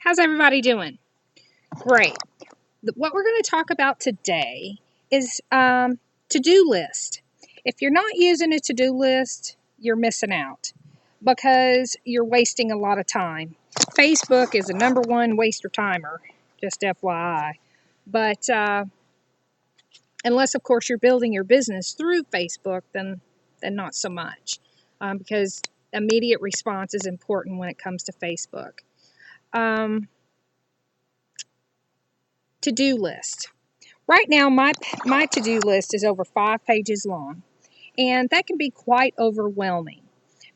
How's everybody doing? Great. What we're going to talk about today is to-do list. If you're not using a to-do list, you're missing out because you're wasting a lot of time. Facebook is a number one waster timer, just FYI. But unless, of course, you're building your business through Facebook, then not so much, because immediate response is important when it comes to Facebook. To-do list. Right now, my to-do list is over 5 pages long, and that can be quite overwhelming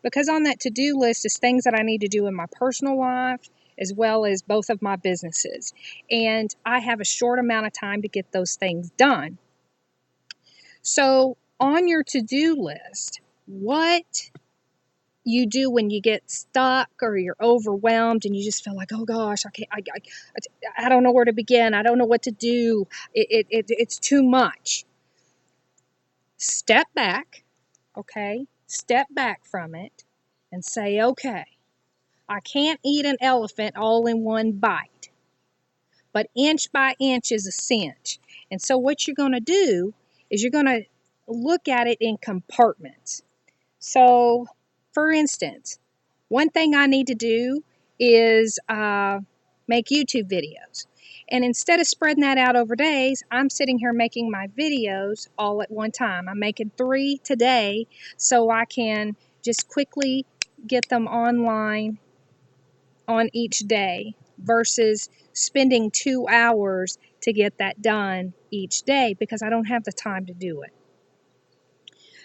because on that to-do list is things that I need to do in my personal life as well as both of my businesses, and I have a short amount of time to get those things done. So, on your to-do list, what you do when you get stuck or you're overwhelmed and you just feel like, oh gosh, I don't know where to begin. I don't know what to do. It's too much. Step back, okay? Step back from it and say, okay, I can't eat an elephant all in one bite, but inch by inch is a cinch. And so what you're going to do is you're going to look at it in compartments. So, for instance, one thing I need to do is make YouTube videos. And instead of spreading that out over days, I'm sitting here making my videos all at one time. I'm making 3 today so I can just quickly get them online on each day versus spending 2 hours to get that done each day because I don't have the time to do it.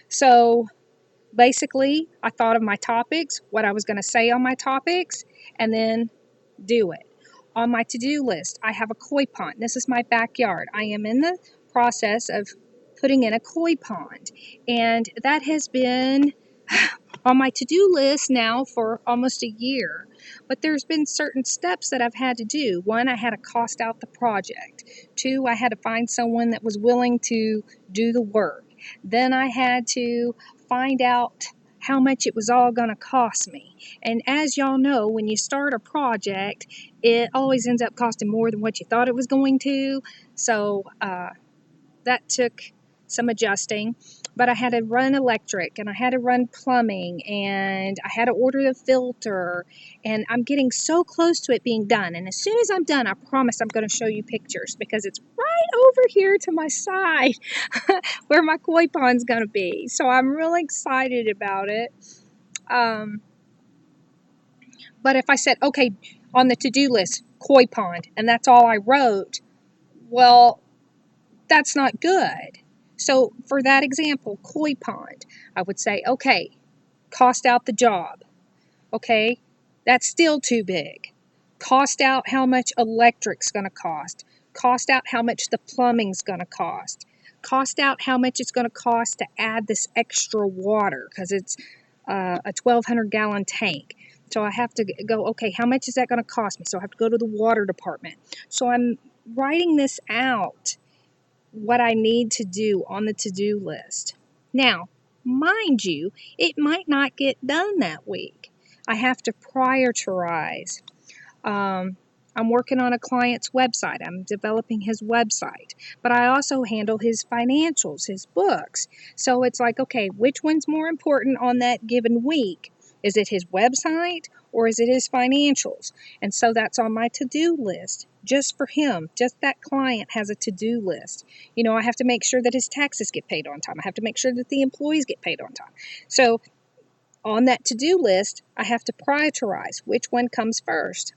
So basically, I thought of my topics, what I was going to say on my topics, and then do it. On my to-do list, I have a koi pond. This is my backyard. I am in the process of putting in a koi pond, and that has been on my to-do list now for almost a year. But there's been certain steps that I've had to do. One, I had to cost out the project. 2, I had to find someone that was willing to do the work. Then I had to find out how much it was all going to cost me. And as y'all know, when you start a project, it always ends up costing more than what you thought it was going to. So that took some adjusting. But I had to run electric and I had to run plumbing and I had to order the filter. And I'm getting so close to it being done. And as soon as I'm done, I promise I'm going to show you pictures because it's right over here to my side where my koi pond's going to be. So I'm really excited about it. But if I said, okay, on the to-do list, koi pond, and that's all I wrote, well, that's not good. So for that example, koi pond, I would say, okay, cost out the job. Okay, that's still too big. Cost out how much electric's going to cost out how much the plumbing's going to cost out how much it's going to cost to add this extra water because it's a 1,200-gallon tank. So I have to go, okay, how much is that going to cost me? So I have to go to the water department. So I'm writing this out, what I need to do on the to-do list. Now, mind you, it might not get done that week. I have to prioritize. I'm working on a client's website. I'm developing his website, but I also handle his financials, his books. So it's like, okay, which one's more important on that given week? Is it his website or is it his financials? And so that's on my to-do list just for him. Just that client has a to-do list. You know, I have to make sure that his taxes get paid on time. I have to make sure that the employees get paid on time. So on that to-do list, I have to prioritize which one comes first.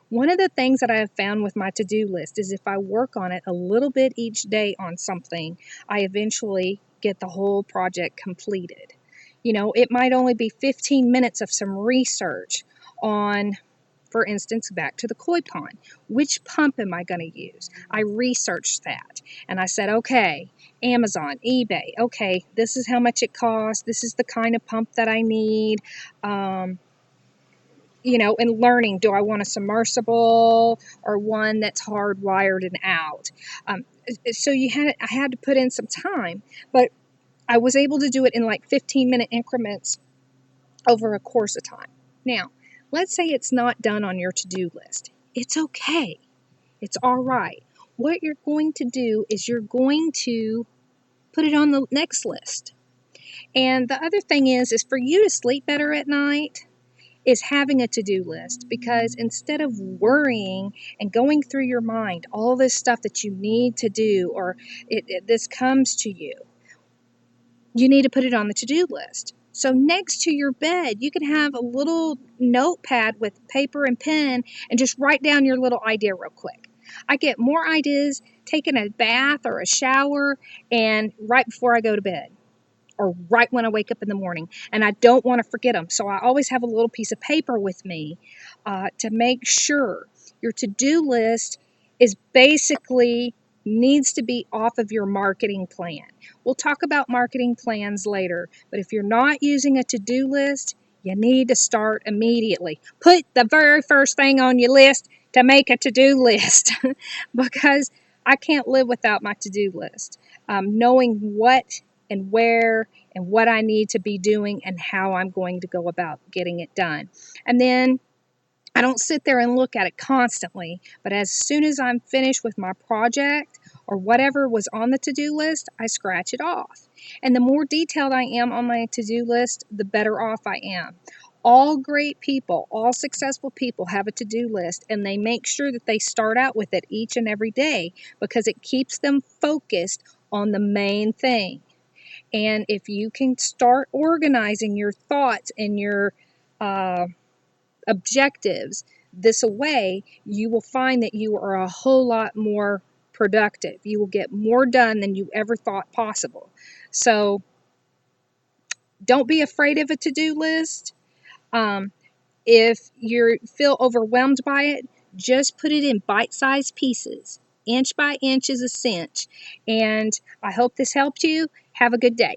One of the things that I have found with my to-do list is if I work on it a little bit each day on something, I eventually get the whole project completed. You know, it might only be 15 minutes of some research on, for instance, back to the koi pond. Which pump am I going to use? I researched that and I said, okay, Amazon, eBay, okay, this is how much it costs. This is the kind of pump that I need. You know, and learning, do I want a submersible or one that's hardwired and out? So I had to put in some time, but I was able to do it in like 15-minute increments over a course of time. Now, Let's say it's not done on your to-do list. It's okay. It's all right. What you're going to do is you're going to put it on the next list. And the other thing is for you to sleep better at night is having a to-do list, because instead of worrying and going through your mind all this stuff that you need to do, or this comes to you, you need to put it on the to-do list. So next to your bed, you can have a little notepad with paper and pen and just write down your little idea real quick. I get more ideas taking a bath or a shower and right before I go to bed, or right when I wake up in the morning, and I don't want to forget them. So I always have a little piece of paper with me to make sure. Your to-do list is basically needs to be off of your marketing plan. We'll talk about marketing plans later, but if you're not using a to-do list, you need to start immediately. Put the very first thing on your list to make a to-do list because I can't live without my to-do list. Knowing what and where and what I need to be doing and how I'm going to go about getting it done. And then I don't sit there and look at it constantly, but as soon as I'm finished with my project or whatever was on the to-do list, I scratch it off. And the more detailed I am on my to-do list, the better off I am. All great people, all successful people have a to-do list, and they make sure that they start out with it each and every day because it keeps them focused on the main thing. And if you can start organizing your thoughts and your uh, objectives this way, you will find that you are a whole lot more productive. You will get more done than you ever thought possible. So don't be afraid of a to do list. Um, if you feel overwhelmed by it, just put it in bite sized pieces. Inch by inch is a cinch. And I hope this helped you. Have a good day.